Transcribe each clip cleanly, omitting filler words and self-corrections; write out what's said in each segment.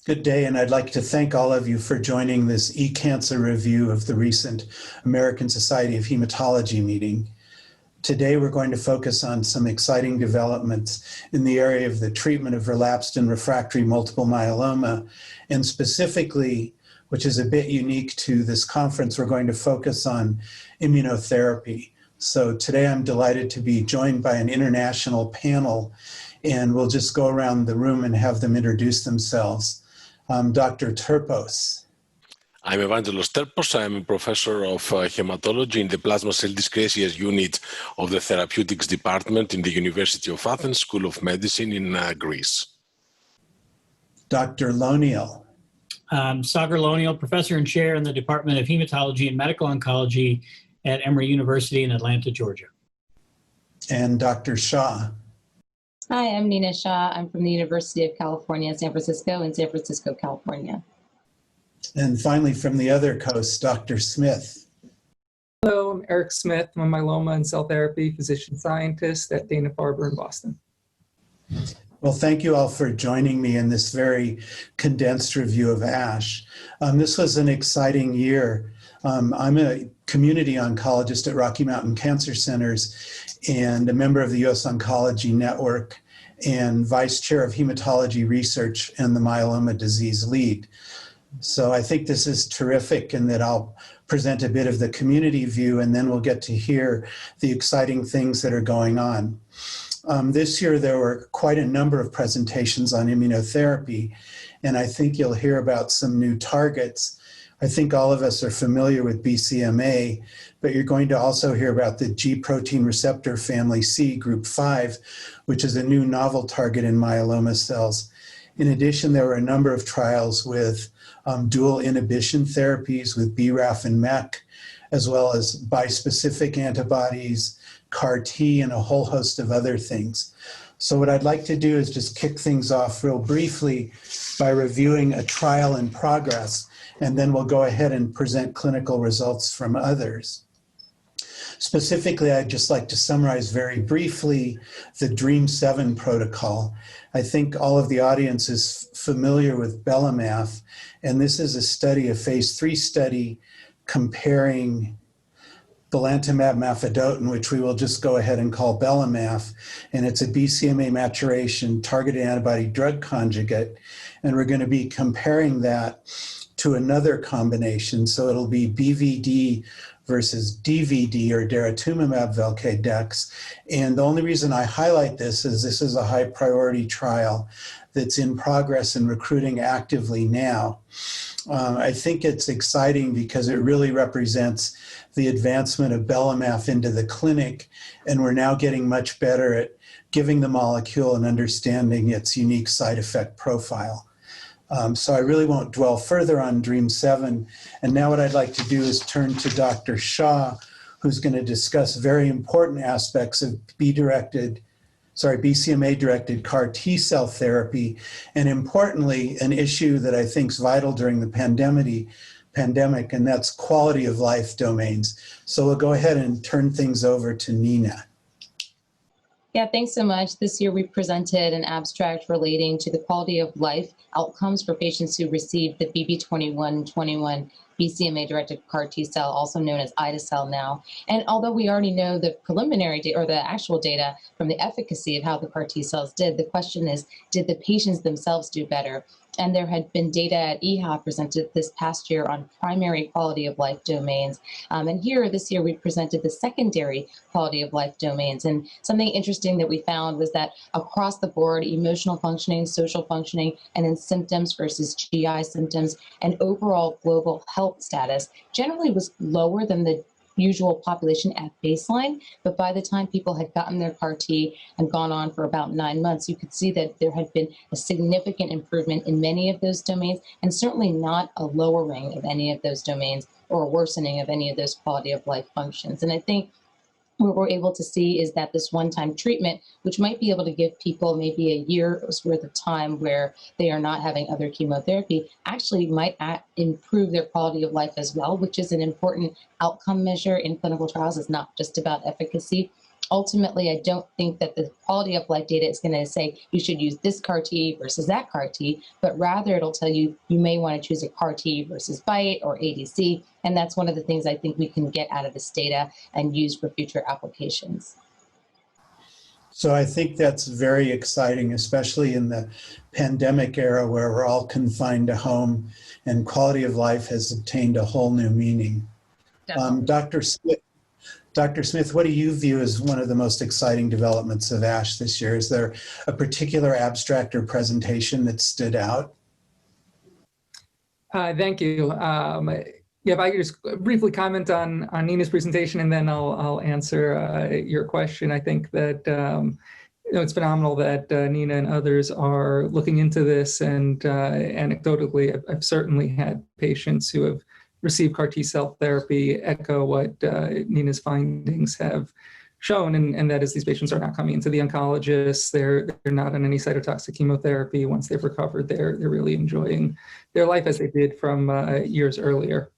Good day, and I'd like to thank all of you for joining this e-cancer review of the recent American Society of Hematology meeting. Today, we're going to focus on some exciting developments in the area of the treatment of relapsed and refractory multiple myeloma, and specifically, which is a bit unique to this conference, we're going to focus on immunotherapy. So today, I'm delighted to be joined by an international panel, and we'll just go around the room and have them introduce themselves. Dr. Terpos. I'm Evangelos Terpos. I'm a professor of hematology in the plasma cell dyscrasias unit of the therapeutics department in the University of Athens School of Medicine in Greece. Dr. Lonial. Dr. Lonial, professor and chair in the Department of Hematology and Medical Oncology at Emory University in Atlanta, Georgia. And Dr. Shah. Hi, I'm Nina Shah. I'm from the University of California, San Francisco, in San Francisco, California. And finally, from the other coast, Dr. Smith. Hello, I'm Eric Smith. I'm a myeloma and cell therapy physician scientist at Dana-Farber in Boston. Well, thank you all for joining me in this very condensed review of ASH. This was an exciting year. I'm a community oncologist at Rocky Mountain Cancer Centers and a member of the U.S. Oncology Network and vice chair of hematology research and the myeloma disease lead. So I think this is terrific in that I'll present a bit of the community view and then we'll get to hear the exciting things that are going on. This year there were quite a number of presentations on immunotherapy, and I think you'll hear about some new targets. I think all of us are familiar with BCMA, but you're going to also hear about the G protein receptor family C, group 5, which is a new novel target in myeloma cells. In addition, there were a number of trials with dual inhibition therapies with BRAF and MEK, as well as bispecific antibodies, CAR-T, and a whole host of other things. So what I'd like to do is just kick things off real briefly by reviewing a trial in progress, and then we'll go ahead and present clinical results from others. Specifically, I'd just like to summarize very briefly the DREAMM protocol. I think all of the audience is familiar with belamaf, and this is a study, a phase 3 study comparing belantamab mafodotin, which we will just go ahead and call belamaf, and it's a BCMA maturation targeted antibody drug conjugate, and we're going to be comparing that to another combination, so it'll be BVD versus DVD or daratumumab Velcade-dex. And the only reason I highlight this is a high priority trial that's in progress and recruiting actively now. I think it's exciting because it really represents the advancement of belamaf into the clinic, and we're now getting much better at giving the molecule and understanding its unique side effect profile. So I really won't dwell further on DREAMM, and now what I'd like to do is turn to Dr. Shah, who's going to discuss very important aspects of BCMA-directed CAR T-cell therapy, and importantly, an issue that I think is vital during the pandemic, and that's quality of life domains. So we'll go ahead and turn things over to Nina. Yeah, thanks so much. This year we presented an abstract relating to the quality of life outcomes for patients who received the BB2121 BCMA-directed CAR T-cell, also known as ide-cel now. And although we already know the preliminary data or the actual data from the efficacy of how the CAR T-cells did, the question is, did the patients themselves do better? And there had been data at EHA presented this past year on primary quality of life domains. And here, this year, we presented the secondary quality of life domains. And something interesting that we found was that across the board, emotional functioning, social functioning, and then symptoms versus GI symptoms, and overall global health status generally was lower than the usual population at baseline, but by the time people had gotten their CAR T and gone on for about 9 months, you could see that there had been a significant improvement in many of those domains, and certainly not a lowering of any of those domains or a worsening of any of those quality of life functions. And I think what we're able to see is that this one-time treatment, which might be able to give people maybe a year's worth of time where they are not having other chemotherapy, actually might improve their quality of life as well, which is an important outcome measure in clinical trials. It's not just about efficacy. ultimately, I don't think that the quality of life data is going to say you should use this CAR T versus that CAR T, but rather it'll tell you you may want to choose a CAR T versus BiTE or ADC. And that's one of the things I think we can get out of this data and use for future applications. So I think that's very exciting, especially in the pandemic era where we're all confined to home and quality of life has obtained a whole new meaning. Dr. Smith, what do you view as one of the most exciting developments of ASH this year? Is there a particular abstract or presentation that stood out? Thank you. Yeah, if I could just briefly comment on Nina's presentation, and then I'll answer your question. I think that it's phenomenal that Nina and others are looking into this, and anecdotally, I've certainly had patients who have received CAR T-cell therapy echo what Nina's findings have shown, and that is these patients are not coming into the oncologist. They're not on any cytotoxic chemotherapy. Once they've recovered, they're really enjoying their life as they did from years earlier.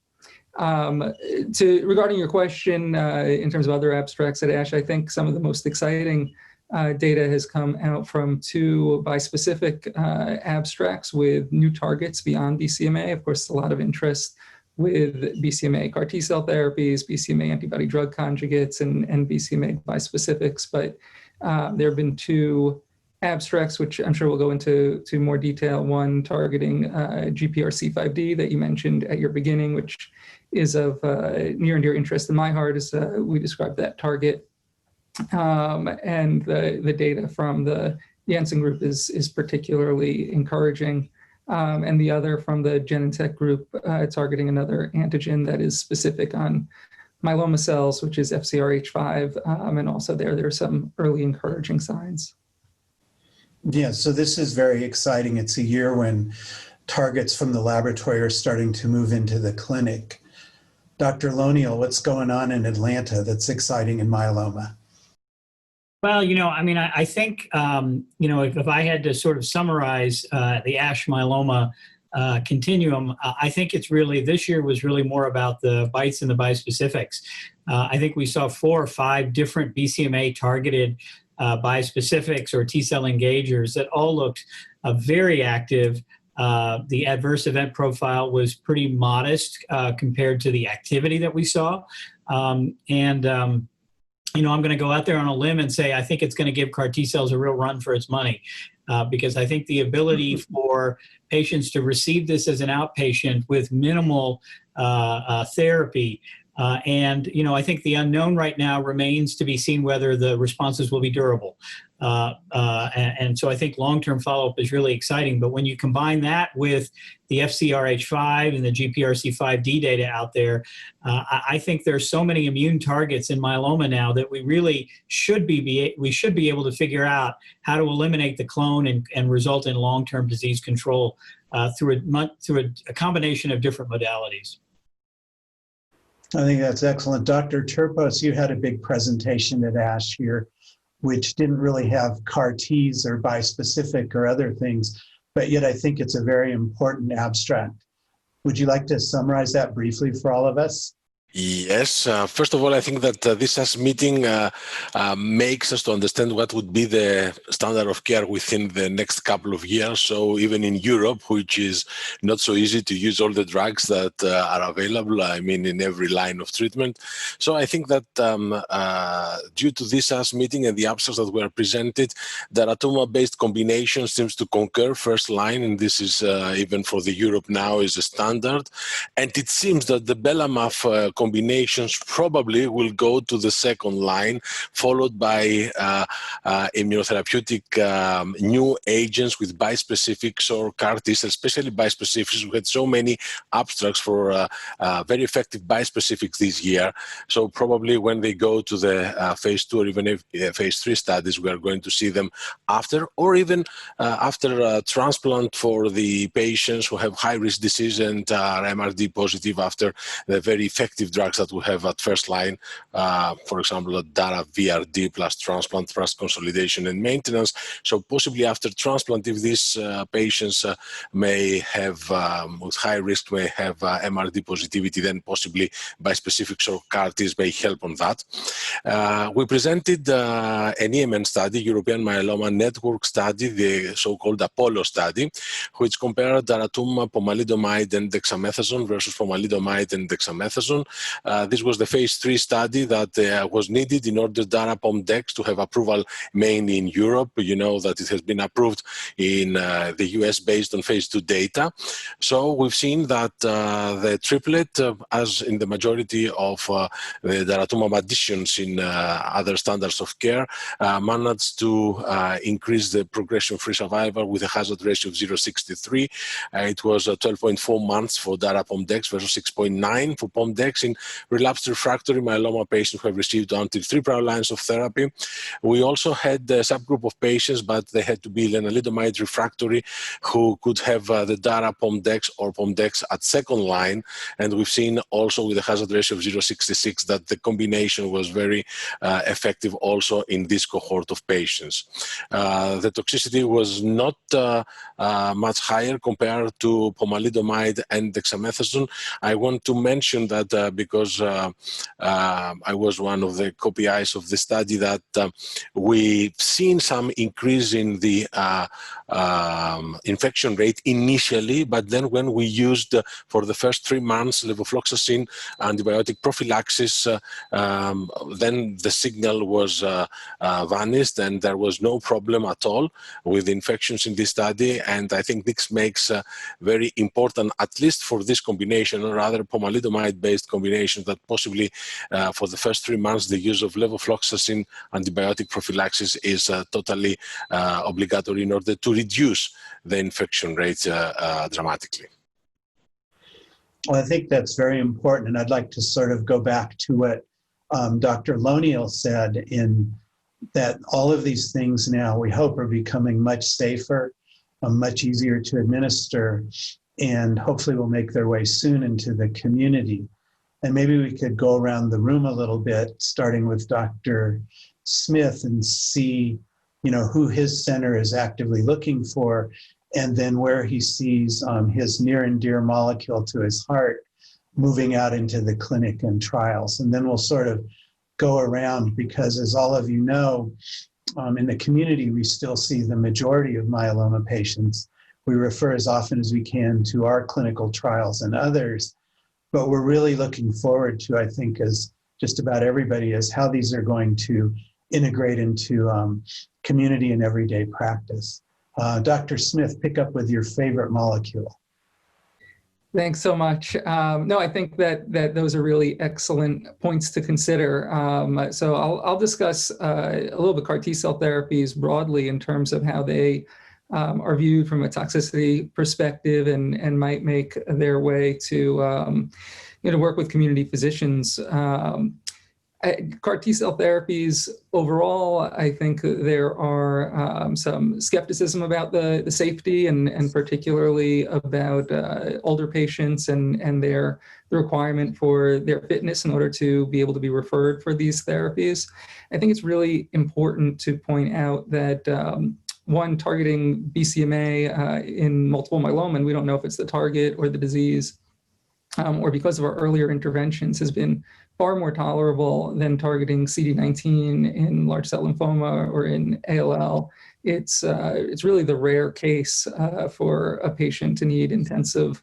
Regarding your question, in terms of other abstracts at ASH, I think some of the most exciting data has come out from two bispecific abstracts with new targets beyond BCMA. Of course, a lot of interest with BCMA CAR T-cell therapies, BCMA antibody drug conjugates, and BCMA bispecifics. But there have been two abstracts, which I'm sure we'll go into more detail. One targeting GPRC5D that you mentioned at your beginning, which is of near and dear interest in my heart, as we described that target. And the data from the Janssen group is particularly encouraging. And the other from the Genentech group targeting another antigen that is specific on myeloma cells, which is FcRH5. And also there are some early encouraging signs. Yeah, so this is very exciting. It's a year when targets from the laboratory are starting to move into the clinic. Dr. Lonial, what's going on in Atlanta that's exciting in myeloma? Well, I think, if I had to sort of summarize the ASH myeloma continuum, I think it's really, this year was really more about the BiTEs and the bispecifics. I think we saw 4 or 5 different BCMA targeted bispecifics or T-cell engagers that all looked very active. The adverse event profile was pretty modest compared to the activity that we saw. I'm going to go out there on a limb and say I think it's going to give CAR T-cells a real run for its money, because I think the ability for patients to receive this as an outpatient with minimal therapy, I think the unknown right now remains to be seen whether the responses will be durable. And so I think long-term follow-up is really exciting. But when you combine that with the FcRH5 and the GPRC5D data out there, I think there's so many immune targets in myeloma now that we really should be able to figure out how to eliminate the clone and result in long-term disease control through a combination of different modalities. I think that's excellent. Dr. Terpos, you had a big presentation at ASH here, which didn't really have CAR Ts or bispecific or other things, but yet I think it's a very important abstract. Would you like to summarize that briefly for all of us? Yes. First of all, I think that this ASH meeting makes us to understand what would be the standard of care within the next couple of years. So even in Europe, which is not so easy to use all the drugs that are available, in every line of treatment. So I think that due to this ASH meeting and the abstracts that were presented, daratumumab-based combination seems to conquer first line, and this is even for the Europe now is a standard. And it seems that the belamaf combinations probably will go to the second line, followed by immunotherapeutic new agents with bispecifics or CAR-Ts, especially bispecifics. We had so many abstracts for very effective bispecifics this year. So probably when they go to the phase 2 or even phase 3 studies, we are going to see them after, or even after transplant for the patients who have high-risk disease and are MRD positive after the very effective effective drugs that we have at first line, for example, DARA VRD plus transplant plus consolidation and maintenance. So possibly after transplant, if these patients may have, with high risk, may have MRD positivity, then possibly bispecifics or CAR-Ts may help on that. We presented an EMN study, European Myeloma Network study, the so-called Apollo study, which compared daratumumab, pomalidomide, and dexamethasone versus pomalidomide and dexamethasone. This was the phase 3 study that was needed in order dara-pom-dex to have approval mainly in Europe. You know that it has been approved in the US based on phase 2 data. So we've seen that the triplet, as in the majority of the daratumumab additions in other standards of care, managed to increase the progression-free survival with a hazard ratio of 0.63. It was 12.4 months for dara-pom-dex versus 6.9 for pom-dex in relapsed refractory myeloma patients who have received until 3 prior lines of therapy. We also had a subgroup of patients, but they had to be lenalidomide refractory, who could have the dara-pom-dex or pom-dex at second line. And we've seen also with a hazard ratio of 0.66 that the combination was very effective also in this cohort of patients. The toxicity was not much higher compared to pomalidomide and dexamethasone. I want to mention that because I was one of the co-PIs of the study, that we've seen some increase in the infection rate initially, but then when we used for the first 3 months levofloxacin antibiotic prophylaxis, then the signal was vanished and there was no problem at all with infections in this study. And I think this makes very important, at least for this combination or other pomalidomide-based combinations, that possibly for the first 3 months the use of levofloxacin antibiotic prophylaxis is totally obligatory in order to reduce the infection rate dramatically. Well, I think that's very important, and I'd like to sort of go back to what Dr. Lonial said, in that all of these things now we hope are becoming much safer, much easier to administer, and hopefully will make their way soon into the community. And maybe we could go around the room a little bit, starting with Dr. Smith, and see, you know, who his center is actively looking for, and then where he sees his near and dear molecule to his heart moving out into the clinic and trials. And then we'll sort of go around, because as all of you know, in the community, we still see the majority of myeloma patients. We refer as often as we can to our clinical trials and others, but we're really looking forward to, I think, as just about everybody is, how these are going to integrate into community and everyday practice. Dr. Smith, pick up with your favorite molecule. Thanks so much. No, I think that those are really excellent points to consider. So I'll discuss a little bit CAR T-cell therapies broadly in terms of how they are viewed from a toxicity perspective and might make their way to work with community physicians. CAR T-cell therapies overall, I think there are some skepticism about the safety and particularly about older patients and the requirement for their fitness in order to be able to be referred for these therapies. I think it's really important to point out that one, targeting BCMA in multiple myeloma, and we don't know if it's the target or the disease, or because of our earlier interventions, has been far more tolerable than targeting CD19 in large cell lymphoma or in ALL. It's really the rare case for a patient to need intensive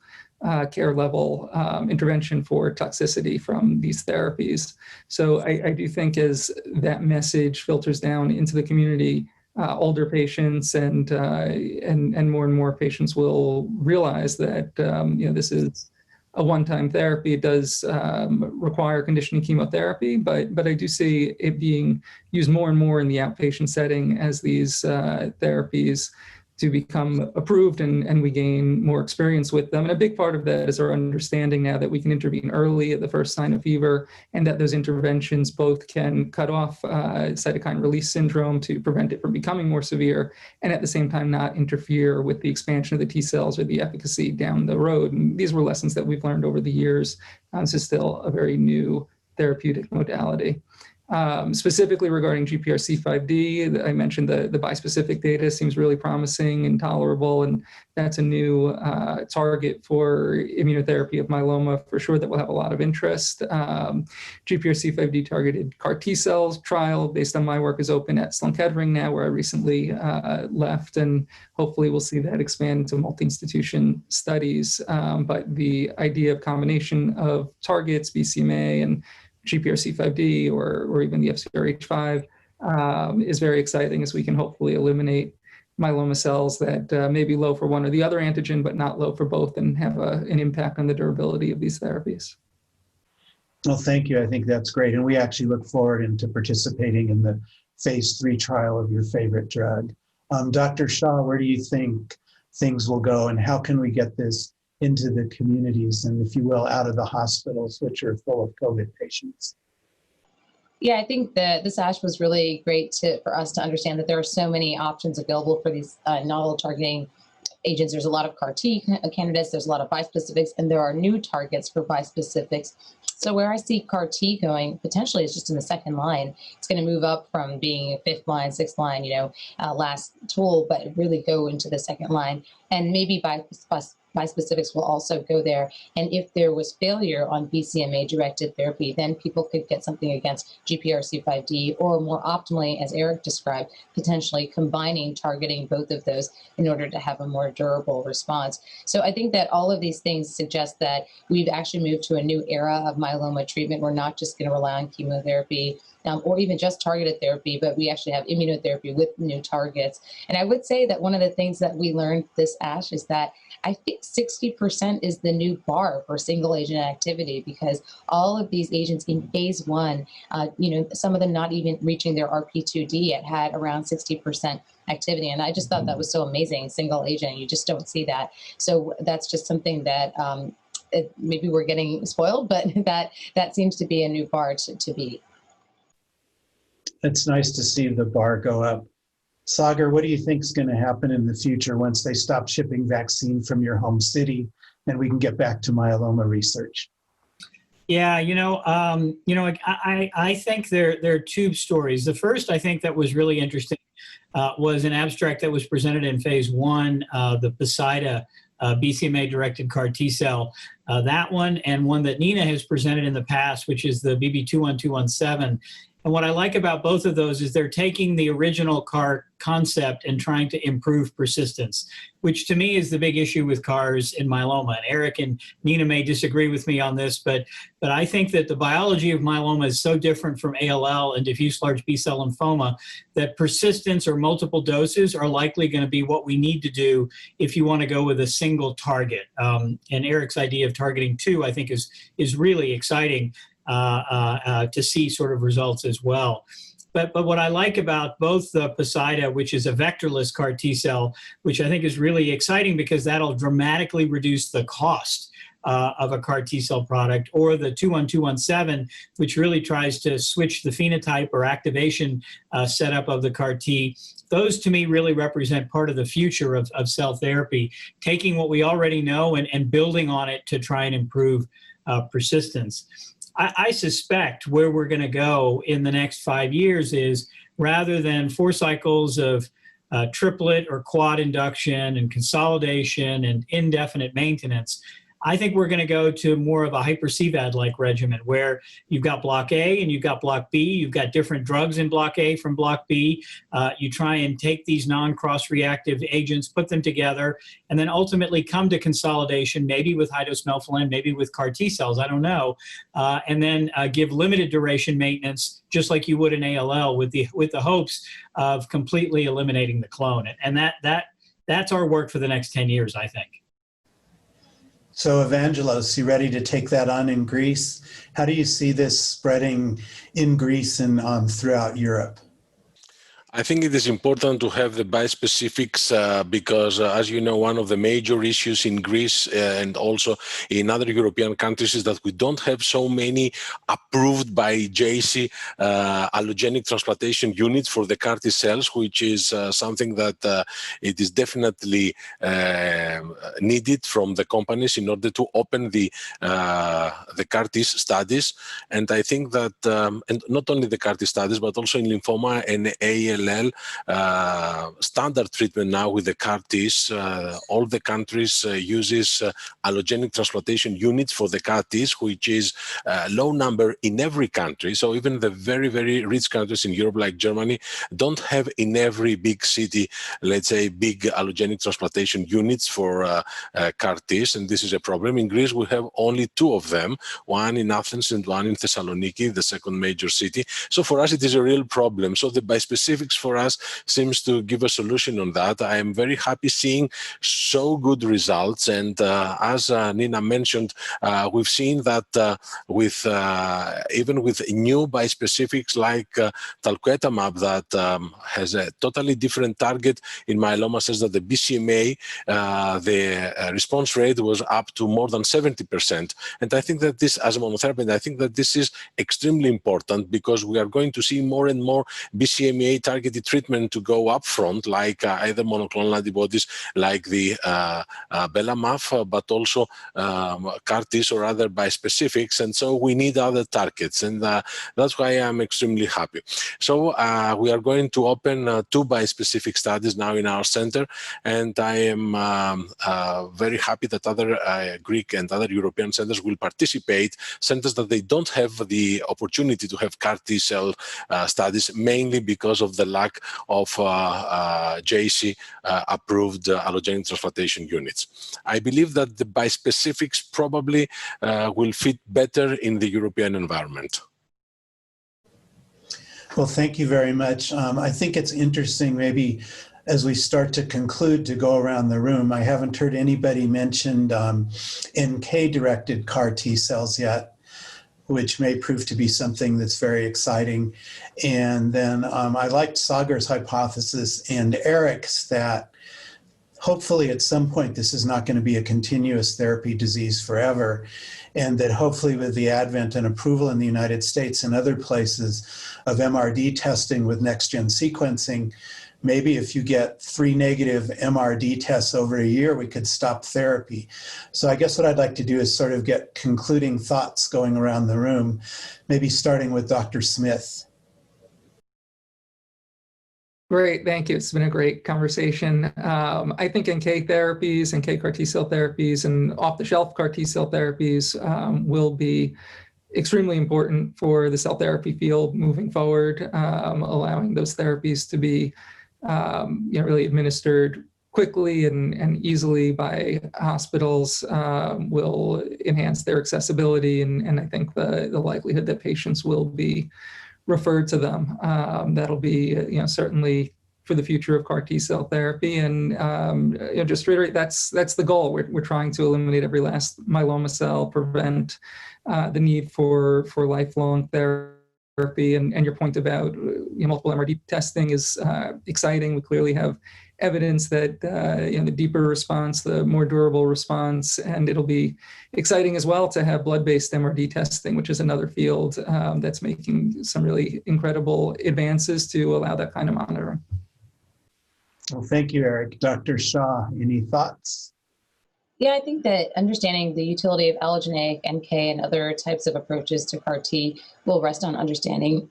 care level intervention for toxicity from these therapies. So I do think as that message filters down into the community, older patients and more and more patients will realize that this is a one-time therapy. It does require conditioning chemotherapy, but I do see it being used more and more in the outpatient setting as these therapies to become approved, and we gain more experience with them. And a big part of that is our understanding now that we can intervene early at the first sign of fever, and that those interventions both can cut off cytokine release syndrome to prevent it from becoming more severe, and at the same time not interfere with the expansion of the T cells or the efficacy down the road. And these were lessons that we've learned over the years. This is still a very new therapeutic modality. Specifically regarding GPRC5D, I mentioned the bispecific data seems really promising and tolerable, and that's a new target for immunotherapy of myeloma for sure that will have a lot of interest. GPRC5D targeted CAR T cells trial based on my work is open at Sloan Kettering now, where I recently left, and hopefully we'll see that expand into multi-institution studies. But the idea of combination of targets, BCMA and GPRC5D or even the FcRH5 is very exciting, as we can hopefully eliminate myeloma cells that may be low for one or the other antigen, but not low for both, and have an impact on the durability of these therapies. Well, thank you. I think that's great. And we actually look forward into participating in the phase 3 trial of your favorite drug. Dr. Shah, where do you think things will go, and how can we get this into the communities and, if you will, out of the hospitals, which are full of COVID patients? Yeah, I think that this ASH was really great for us to understand that there are so many options available for these novel targeting agents. There's a lot of CAR T candidates, there's a lot of bispecifics, and there are new targets for bispecifics. So where I see CAR T going potentially is just in the second line. It's going to move up from being a fifth line, sixth line, last tool, but really go into the second line. And maybe bispecifics will also go there. And if there was failure on BCMA-directed therapy, then people could get something against GPRC5D, or more optimally, as Eric described, potentially targeting both of those in order to have a more durable response. So I think that all of these things suggest that we've actually moved to a new era of myeloma treatment. We're not just going to rely on chemotherapy or even just targeted therapy, but we actually have immunotherapy with new targets. And I would say that one of the things that we learned this ASH is that I think 60% is the new bar for single agent activity, because all of these agents in phase 1, some of them not even reaching their RP2D yet, had around 60% activity. And I just thought that was so amazing, single agent. You just don't see that. So that's just something that maybe we're getting spoiled, but that seems to be a new bar to beat. It's nice to see the bar go up. Sagar, what do you think is going to happen in the future once they stop shipping vaccine from your home city and we can get back to myeloma research? Yeah, I think there are two stories. The first, I think, that was really interesting was an abstract that was presented in phase 1, the Poseida BCMA-directed CAR T cell. That one, and one that Nina has presented in the past, which is the BB21217. And what I like about both of those is they're taking the original CAR concept and trying to improve persistence, which to me is the big issue with CARs in myeloma. And Eric and Nina may disagree with me on this, but I think that the biology of myeloma is so different from ALL and diffuse large B-cell lymphoma that persistence or multiple doses are likely going to be what we need to do if you want to go with a single target. And Eric's idea of targeting 2, I think, is really exciting to see sort of results as well. But what I like about both the Poseida, which is a vectorless CAR T cell, which I think is really exciting because that'll dramatically reduce the cost of a CAR T cell product, or the 21217, which really tries to switch the phenotype or activation setup of the CAR T. Those to me really represent part of the future of cell therapy, taking what we already know and building on it to try and improve persistence. I suspect where we're going to go in the next 5 years is, rather than 4 cycles of triplet or quad induction and consolidation and indefinite maintenance, I think we're going to go to more of a hyper-CVAD-like regimen where you've got block A and you've got block B. You've got different drugs in block A from block B. You try and take these non-cross-reactive agents, put them together, and then ultimately come to consolidation, maybe with high-dose melphalan, maybe with CAR T cells, I don't know, and then give limited duration maintenance, just like you would in ALL, with the hopes of completely eliminating the clone. And that's our work for the next 10 years, I think. So Evangelos, you ready to take that on in Greece? How do you see this spreading in Greece and throughout Europe? I think it is important to have the bispecifics because, as you know, one of the major issues in Greece and also in other European countries is that we don't have so many approved by JC allogenic transplantation units for the CAR T cells, which is something that it is definitely needed from the companies in order to open the CAR T studies. And I think that, and not only the CAR T studies, but also in lymphoma and ALL, standard treatment now with the CAR Ts. All the countries uses allogenic transplantation units for the CAR Ts, which is a low number in every country. So even the very, very rich countries in Europe, like Germany, don't have in every big city, let's say, big allogenic transplantation units for CAR Ts, and this is a problem. In Greece, we have only 2 of them, one in Athens and one in Thessaloniki, the second major city. So for us, it is a real problem. So the bispecifics for us seems to give a solution on that. I am very happy seeing so good results. And as Nina mentioned, we've seen that with even with new bispecifics like Talequtamab that has a totally different target in myeloma, says that the BCMA, the response rate was up to more than 70%. And I think that this, as a monotherapy, and I think that this is extremely important because we are going to see more and more BCMA targeted treatment to go up front, like either monoclonal antibodies like the Belamaf, but also CAR-Ts or other bispecifics. And so we need other targets. And that's why I'm extremely happy. So we are going to open 2 bispecific studies now in our center. And I am very happy that other Greek and other European centers will participate, centers that they don't have the opportunity to have CAR T cell studies, mainly because of the lack of JC approved allogenic transplantation units. I believe that the bispecifics probably will fit better in the European environment. Well, thank you very much. I think it's interesting, maybe as we start to conclude, to go around the room. I haven't heard anybody mention NK-directed CAR T cells yet, which may prove to be something that's very exciting. And then I liked Sagar's hypothesis and Eric's that hopefully at some point this is not going to be a continuous therapy disease forever, and that hopefully with the advent and approval in the United States and other places of MRD testing with next-gen sequencing, maybe if you get 3 negative MRD tests over a year, we could stop therapy. So I guess what I'd like to do is sort of get concluding thoughts going around the room, maybe starting with Dr. Smith. Great, thank you. It's been a great conversation. I think NK therapies, NK CAR T cell therapies, and off-the-shelf CAR T cell therapies will be extremely important for the cell therapy field moving forward, allowing those therapies to be really administered quickly and easily by hospitals will enhance their accessibility, and I think the likelihood that patients will be referred to them. That'll be certainly for the future of CAR T cell therapy. And just to reiterate, that's the goal. We're trying to eliminate every last myeloma cell, prevent the need for lifelong therapy. And your point about multiple MRD testing is exciting. We clearly have evidence that the deeper response, the more durable response, and it'll be exciting as well to have blood-based MRD testing, which is another field that's making some really incredible advances to allow that kind of monitoring. Well, thank you, Eric. Dr. Shah, any thoughts? Yeah, I think that understanding the utility of allogeneic, NK, and other types of approaches to CAR T will rest on understanding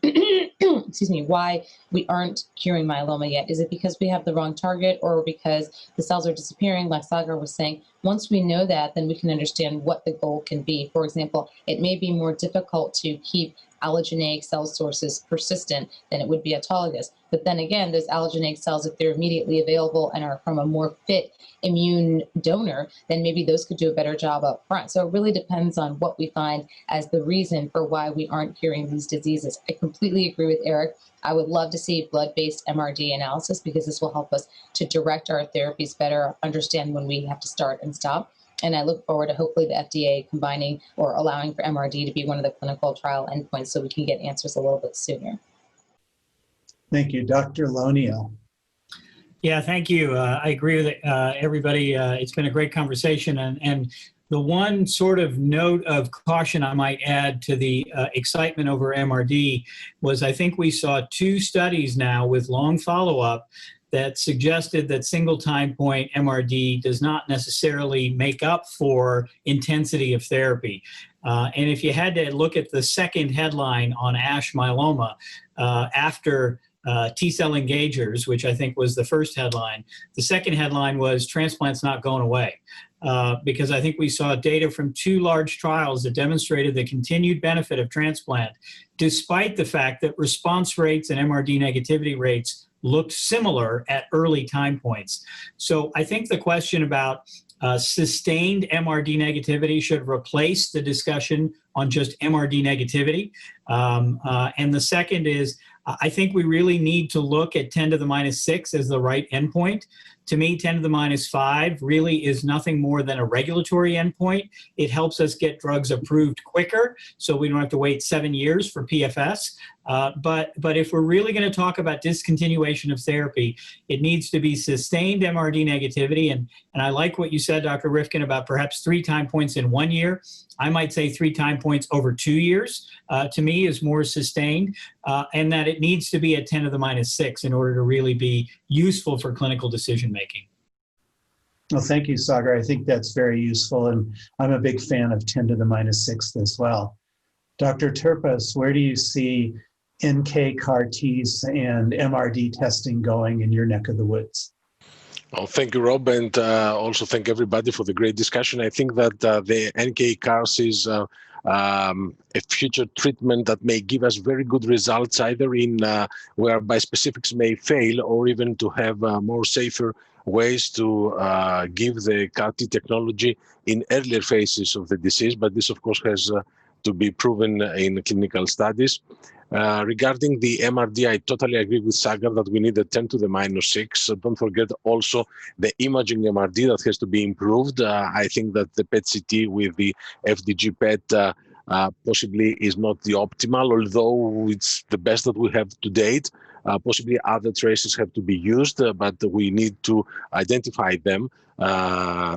excuse me, why we aren't curing myeloma yet. Is it because we have the wrong target, or because the cells are disappearing, like Sagar was saying? Once we know that, then we can understand what the goal can be. For example, it may be more difficult to keep allogeneic cell sources persistent than it would be autologous. But then again, those allogeneic cells, if they're immediately available and are from a more fit immune donor, then maybe those could do a better job up front. So it really depends on what we find as the reason for why we aren't curing these diseases. I completely agree with Eric. I would love to see blood-based MRD analysis, because this will help us to direct our therapies better, understand when we have to start and stop. And I look forward to hopefully the FDA combining or allowing for MRD to be one of the clinical trial endpoints so we can get answers a little bit sooner. Thank you. Dr. Lonial. Yeah, thank you. I agree with everybody. It's been a great conversation. And the one sort of note of caution I might add to the excitement over MRD was I think we saw 2 studies now with long follow-up that suggested that single time point MRD does not necessarily make up for intensity of therapy. And if you had to look at the second headline on ASH myeloma after T-cell engagers, which I think was the first headline, the second headline was transplant's not going away. Because I think we saw data from 2 large trials that demonstrated the continued benefit of transplant, despite the fact that response rates and MRD negativity rates looked similar at early time points. So I think the question about sustained MRD negativity should replace the discussion on just MRD negativity. And the second is, I think we really need to look at 10 to the minus 6 as the right endpoint. To me, 10 to the minus 5 really is nothing more than a regulatory endpoint. It helps us get drugs approved quicker, so we don't have to wait 7 years for PFS. But if we're really going to talk about discontinuation of therapy, it needs to be sustained MRD negativity. And I like what you said, Dr. Rifkin, about perhaps 3 time points in 1 year. I might say 3 time points over 2 years, to me, is more sustained, and that it needs to be at 10 to the minus 6 in order to really be useful for clinical decision making. Well, thank you, Sagar. I think that's very useful, and I'm a big fan of 10 to the minus 6 as well. Dr. Terpos, where do you see NK CAR-Ts and MRD testing going in your neck of the woods? Well, thank you, Rob, and also thank everybody for the great discussion. I think that the NK CARs is a future treatment that may give us very good results, either in where bispecifics may fail, or even to have more safer ways to give the CAR-T technology in earlier phases of the disease. But this, of course, has to be proven in clinical studies. Regarding the MRD, I totally agree with Sagar that we need a 10 to the minus 6. So don't forget also the imaging MRD that has to be improved. I think that the PET-CT with the FDG PET possibly is not the optimal, although it's the best that we have to date. Possibly other traces have to be used, but we need to identify them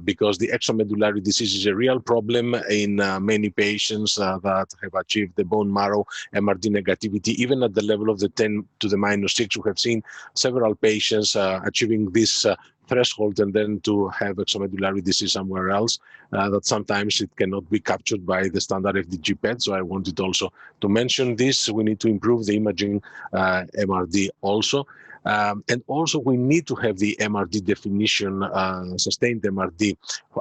because the extramedullary disease is a real problem in many patients that have achieved the bone marrow MRD negativity. Even at the level of the 10 to the minus 6, we have seen several patients achieving this threshold and then to have extramedullary disease somewhere else, that sometimes it cannot be captured by the standard FDG PET. So I wanted also to mention this. We need to improve the imaging MRD also. And also we need to have the MRD definition, sustained MRD,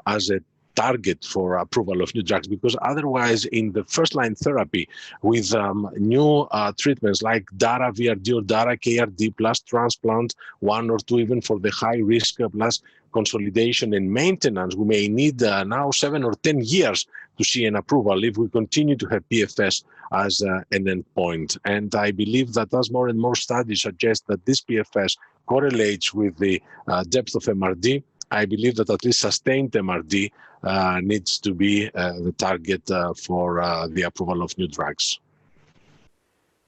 as a target for approval of new drugs, because otherwise in the first-line therapy with new treatments like DARA VRD or DARA KRD plus transplant, 1 or 2 even for the high risk plus consolidation and maintenance, we may need now 7 or 10 years to see an approval if we continue to have PFS as an endpoint. And I believe that as more and more studies suggest that this PFS correlates with the depth of MRD, I believe that at least sustained MRD needs to be the target for the approval of new drugs.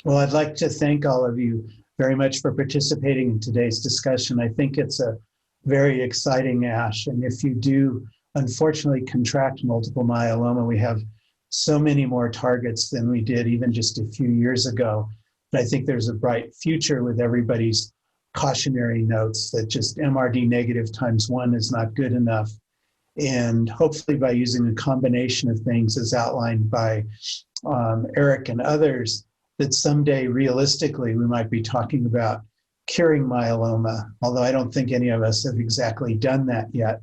Well, I'd like to thank all of you very much for participating in today's discussion. I think it's a very exciting ASH. And if you do, unfortunately, contract multiple myeloma, we have so many more targets than we did even just a few years ago. But I think there's a bright future with everybody's cautionary notes that just MRD negative times 1 is not good enough. And hopefully by using a combination of things as outlined by Eric and others, that someday realistically we might be talking about curing myeloma, although I don't think any of us have exactly done that yet.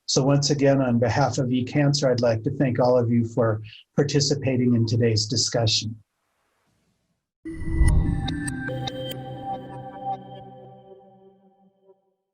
So once again, on behalf of eCancer, I'd like to thank all of you for participating in today's discussion.